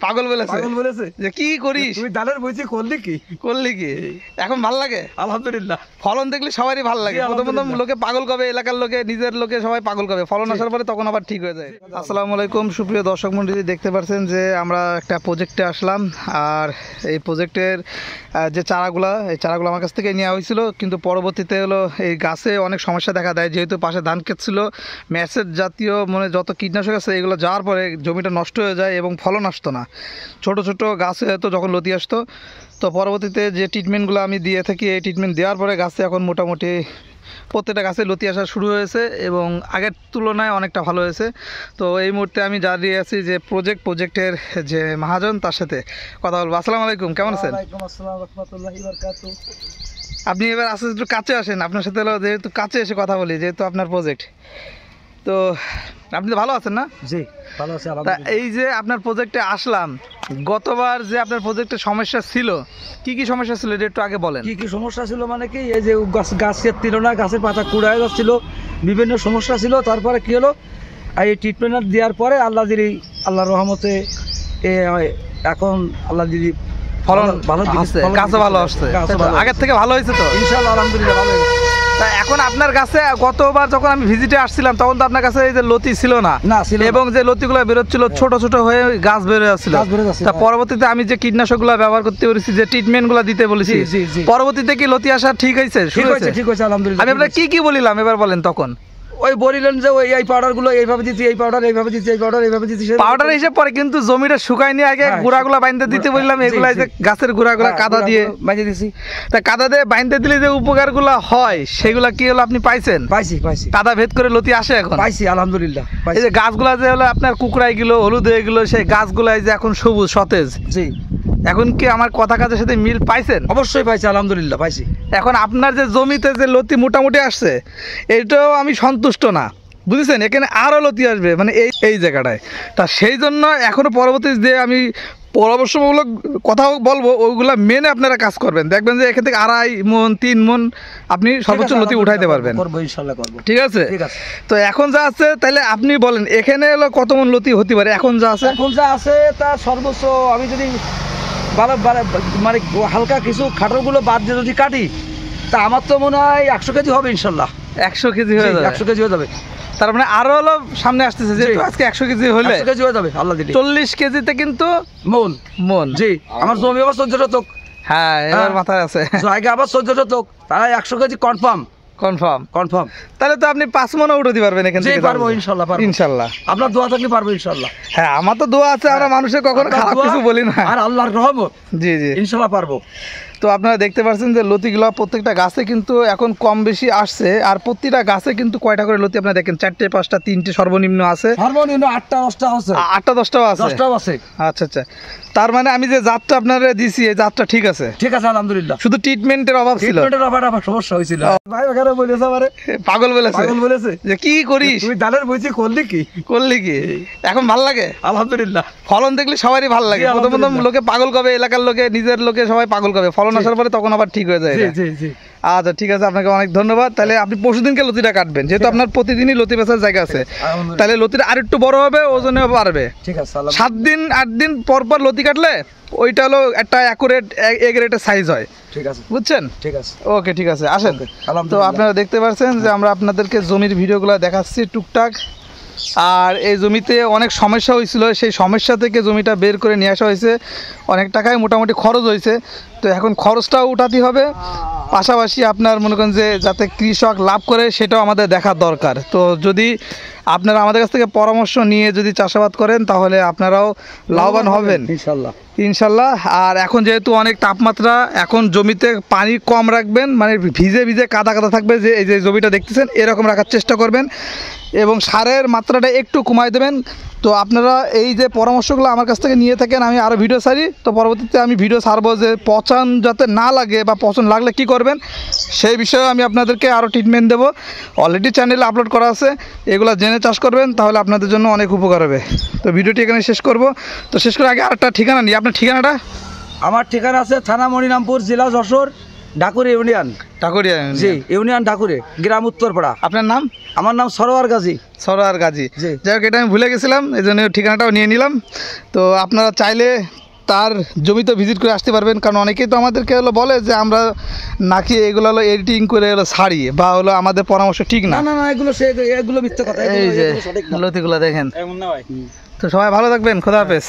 পাগল বলেছে যে কি করিস তুই ধানের বইছি করলি কি এখন ভাল লাগে? আলহামদুলিল্লাহ, ফলন দেখলে সবারই ভালো লাগে। প্রথম লোকে পাগল কবে, এলাকার লোকে, নিজের লোকে সবাই পাগল কবে, ফলন আসার পরে তখন আবার ঠিক হয়ে যায়। আসসালামু আলাইকুম সুপ্রিয় দর্শক মণ্ডলী, দেখতে পাচ্ছেন যে আমরা একটা প্রজেক্টে আসলাম। আর এই প্রজেক্টের যে চারাগুলো, এই চারাগুলো আমার কাছ থেকে নেওয়া হয়েছিল, কিন্তু পরবর্তীতে হলো এই গাছে অনেক সমস্যা দেখা দেয়। যেহেতু পাশে ধান ক্ষেত ছিল, ম্যাসেজ জাতীয় মানে যত কীটনাশক আছে এগুলো যাওয়ার পরে জমিটা নষ্ট হয়ে যায় এবং ফলন আসতো না। ছোট ছোট গাছে হয়তো যখন লতি আসতো, তো পরবর্তীতে যে ট্রিটমেন্টগুলো আমি দিয়ে থাকি, এই ট্রিটমেন্ট দেওয়ার পরে গাছে এখন মোটামুটি প্রত্যেকটা গাছে লতি আসা শুরু হয়েছে এবং আগের তুলনায় অনেকটা ভালো হয়েছে। তো এই মুহূর্তে আমি দাঁড়িয়ে আছি যে প্রজেক্টের যে মহাজন, তার সাথে কথা বলবো। আসসালামু আলাইকুম, কেমন আছেন? আপনি এবার আস্তে একটু কাছে আসেন, আপনার সাথে হলো যেহেতু কাছে এসে কথা বলি, যেহেতু আপনার প্রজেক্ট। তো আপনি তো ভালো আছেন না? জি ভালো আছি। এই যে আপনার প্রজেক্টে আসলাম, গতবার যে আপনার প্রজেক্টের সমস্যা ছিল, কি কি সমস্যা ছিল এটা একটু আগে বলেন। কি কি সমস্যা ছিল মানে কি, এই যে গাছের ছিল না, গাছের পাতা কুড়ায় যাচ্ছিল, বিভিন্ন সমস্যা ছিল। তারপরে কি হলো, এই ট্রিটমেন্ট দেওয়ার পরে আল্লাহর রহমতে এখন আল্লাহ দিদি ফলন ভালো আসছে, গাছ ভালো আসছে, আগের থেকে ভালো হয়েছে তো ইনশাআল্লাহ, আলহামদুলিল্লাহ ভালো হয়েছে। এখন আপনার কাছে গতবার যখন আমি ভিজিটে আসছিলাম তখন তো আপনার কাছে এই যে লতি ছিল না, এবং যে লতিগুলো বেরোচ্ছিল ছোট ছোট হয়ে গাছ বের হয়ে যাচ্ছিল। তা পরবর্তীতে আমি যে কীটনাশকগুলো ব্যবহার করতে বলেছি, যে ট্রিটমেন্টগুলো দিতে বলেছি, পরবর্তীতে কি লতি আসা ঠিক হয়েছে? ঠিক হয়েছে আলহামদুলিল্লাহ। আমি আপনার কি বলিলাম এবার বলেন। তখন ওই বলিলেন যে ওই এই পাউডারগুলো এইভাবে দিচ্ছি, এই পাউডার এইভাবে দিচ্ছি, এই পাউডার এইভাবে দিচ্ছি। পাউডার হিসেবে পরে কিন্তু জমিটা শুকায় নিয়ে আগে গুঁড়াগুলো বাইন্ধে দিতে বললাম। এগুলা যে গাছের গুঁড়াগুলো কাদা দিয়ে বাইন্ধে দিছি, তা কাদা দিয়ে বাইন্ধে দিলে যে উপকারগুলো হয় সেগুলা কি হলো আপনি পাইছেন? পাইছি। কাদা ভেদ করে লতি আসে এখন? পাইছি আলহামদুলিল্লাহ। এই যে গাছগুলা যে হলো আপনার কুকড়াই গেলো, হলুদ হয়ে গেলো, সেই গাছগুলাই যে এখন সবুজ সতেজ, জি এখন কি আমার কথা কাজের সাথে মিল পাইছেন? অবশ্যই পাইছি আলহামদুলিল্লাহ, পাইছি। এখন আপনার যে জমিতে যে লতি মোটামুটি আসছে, এটাও আমি সন্তুষ্ট না, বুঝেছেন? এখানে আরও লতি আসবে মানে এই জায়গাটায়। তা সেই জন্য এখনো পরবর্তী যে আমি পরামর্শমূলক কথাও বলবো, ওইগুলো মেনে আপনারা কাজ করবেন, দেখবেন যে এখান থেকে 2.5 মণ 3 মণ আপনি সর্বোচ্চ লতি উঠাইতে পারবেন। ঠিক আছে। তো এখন যা আছে তাহলে আপনি বলেন, এখানে হলো কত মণ লতি হতে পারে এখন যা আছে? তা সর্বোচ্চ আমি যদি মানে হালকা কিছু খাটোগুলো বাদ দিয়ে যদি কাটি, তা আমার তো মনে হয় 100 কেজি হবে ইনশাল্লাহ। 100 কেজি হয়ে যাবে? 100 কেজি হয়ে যাবে। তার মানে আরো হলো সামনে আসতেছে, যেহেতু আজকে 100 কেজি হলে 100 কেজি হয়ে যাবে আল্লাহ দিলে। 40 কেজিতে কিন্তু মন। জি আমার জমি আবার 14 শতক। হ্যাঁ এবার মাথায় আছে, জায়গা আবার 14 শতক, তাই 100 কেজি কনফার্ম। তাহলে তো আপনি 5 মণও উঠাতে পারবেন এখান থেকে। পারবো ইনশাল্লাহ, আপনার দোয়া থাকলে পারবো ইনশাল্লাহ। হ্যাঁ আমার তো দোয়া আছে, আমরা মানুষের কখনো খারাপ কিছু বলি না, আর আল্লাহর রহমত। জি ইনশাল্লাহ পারবো। তো আপনারা দেখতে পাচ্ছেন যে লতিগুলো প্রত্যেকটা গাছে কিন্তু এখন কম বেশি আসছে। আর প্রতিটা গাছে কিন্তু কয়টা করে লতি আপনারা দেখেন, 4টে 5টা 3টে সর্বনিম্ন আছে, সর্বনিম্ন 8টা 10টা আছে, 8টা 10টাও আছে। আচ্ছা, তার মানে আমি যে জাতটা আপনারা দিছি, এই জাতটা ঠিক আছে আলহামদুলিল্লাহ। শুধু ট্রিটমেন্টের অভাব ছিল, সমস্যা হয়েছিল। ভাই ওখানে বলেছে আমারে পাগল বলেছে যে কি করিস, তুই ধানের বইছি করলি কি এখন ভাল লাগে? আলহামদুলিল্লাহ, ফলন দেখলে সবারই ভালো লাগে। প্রথম লোকে পাগল কবে, এলাকার লোকে, নিজের লোকে সবাই পাগল কবে, ফলন আসার পরে তখন আবার ঠিক হয়ে যায়। আচ্ছা ঠিক আছে, আপনাকে অনেক ধন্যবাদ। তাহলে আপনি পরশুদিনকে লতিটা কাটবেন, যেহেতু আপনার প্রতিদিনই লতি বেচার জায়গা আছে, তাহলে লতিটা আরেকটু বড় হবে, ওজনেও বাড়বে। ঠিক আছে, 7 দিন 8 দিন পর লতি কাটলে ওইটা হলো একটা অ্যাকুরেট এ গ্রেডের সাইজ হয়। ঠিক আছে, বুঝছেন? ঠিক আছে, ওকে ঠিক আছে, আসেন। তো আপনারা দেখতে পাচ্ছেন যে আমরা আপনাদেরকে জমির ভিডিওগুলো দেখাচ্ছি টুকটাক। আর এই জমিতে অনেক সমস্যা হয়েছিল, সেই সমস্যা থেকে জমিটা বের করে নিয়ে আসা হয়েছে। অনেক টাকায় মোটামুটি খরচ হয়েছে, তো এখন খরচটাও উঠাতে হবে, পাশাপাশি আপনার মনে করেন যে যাতে কৃষক লাভ করে সেটাও আমাদের দেখার দরকার। তো যদি আপনারা আমাদের কাছ থেকে পরামর্শ নিয়ে যদি চাষাবাদ করেন তাহলে আপনারাও লাভবান হবেন ইনশাল্লাহ। আর এখন যেহেতু অনেক তাপমাত্রা, এখন জমিতে পানি কম রাখবেন, মানে ভিজে কাদা থাকবে, যে এই যে জমিটা দেখতেছেন এরকম রাখার চেষ্টা করবেন, এবং সারের মাত্রাটা একটু কমাই দেবেন। তো আপনারা এই যে পরামর্শগুলো আমার কাছ থেকে নিয়ে থাকেন, আমি আরও ভিডিও ছাড়ি, তো পরবর্তীতে আমি ভিডিও ছাড়বো যে পচন যাতে না লাগে বা পচন লাগলে কি করবেন সেই বিষয়ে আমি আপনাদেরকে আরও ট্রিটমেন্ট দেবো। অলরেডি চ্যানেলে আপলোড করা আছে, এগুলো জেনে চাষ করবেন, তাহলে আপনাদের জন্য অনেক উপকার হবে। তো ভিডিওটি এখানে শেষ করব। তো শেষ করে আগে আরেকটা ঠিকানা নিই, আপনার ঠিকানাটা? আমার ঠিকানা আছে থানা মনিরামপুর, জেলা যশোর, ঢাকুরে ইউনিয়ন। ঠাকুরিয়া জি, ইউনিয়ন ঢাকুরে, গ্রাম উত্তরপাড়া। আপনার নাম? আমার নাম সরোয়ার গাজী। সরোয়ার গাজী। জি। যাই হোক, এটা আমি ভুলে গেছিলাম, এই জন্য ঠিকানাটাও নিয়ে নিলাম। তো আপনারা চাইলে তার জমিতে ভিজিট করে আসতে পারবেন, কারণ অনেকেই তো আমাদেরকে হলো বলে যে আমরা নাকি এগুলো হলো এডিটিং করে হলো ছাড়ি, বা হলো আমাদের পরামর্শ ঠিক না। না না না, এগুলো মিথ্যা কথা, এই যে এগুলো সঠিক না। লতিগুলো দেখেন। এমন না ভাই। তো সবাই ভালো থাকবেন, খোদা হাফেজ।